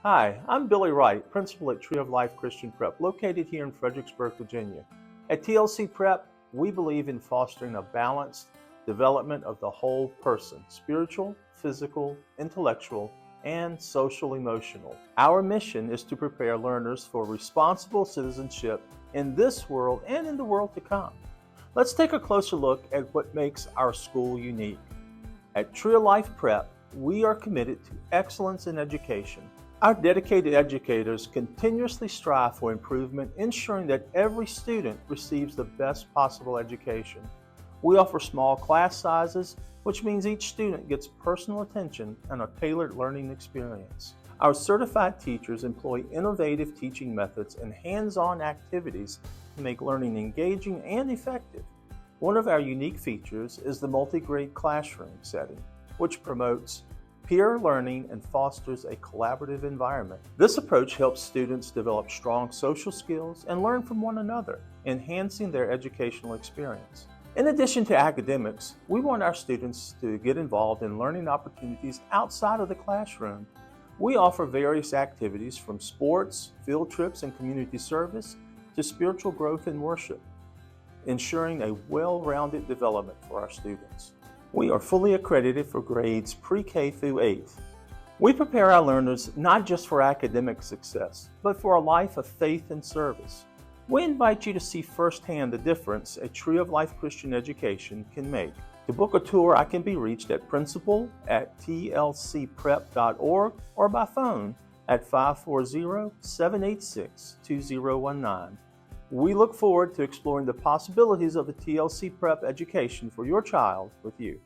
Hi, I'm Billy Wright, Principal at Tree of Life Christian Prep, located here in Fredericksburg, Virginia. At TLC Prep, we believe in fostering a balanced development of the whole person, spiritual, physical, intellectual, and social emotional. Our mission is to prepare learners for responsible citizenship in this world and in the world to come. Let's take a closer look at what makes our school unique. At Tree of Life Prep, we are committed to excellence in education. Our dedicated educators continuously strive for improvement, ensuring that every student receives the best possible education. We offer small class sizes, which means each student gets personal attention and a tailored learning experience. Our certified teachers employ innovative teaching methods and hands-on activities to make learning engaging and effective. One of our unique features is the multi-grade classroom setting, which promotes peer learning and fosters a collaborative environment. This approach helps students develop strong social skills and learn from one another, enhancing their educational experience. In addition to academics, we want our students to get involved in learning opportunities outside of the classroom. We offer various activities from sports, field trips, and community service to spiritual growth and worship, ensuring a well-rounded development for our students. We are fully accredited for grades pre-K through 8th. We prepare our learners not just for academic success, but for a life of faith and service. We invite you to see firsthand the difference a Tree of Life Christian education can make. To book a tour, I can be reached at principal@tlcprep.org or by phone at 540-786-2019. We look forward to exploring the possibilities of a TLC Prep education for your child with you.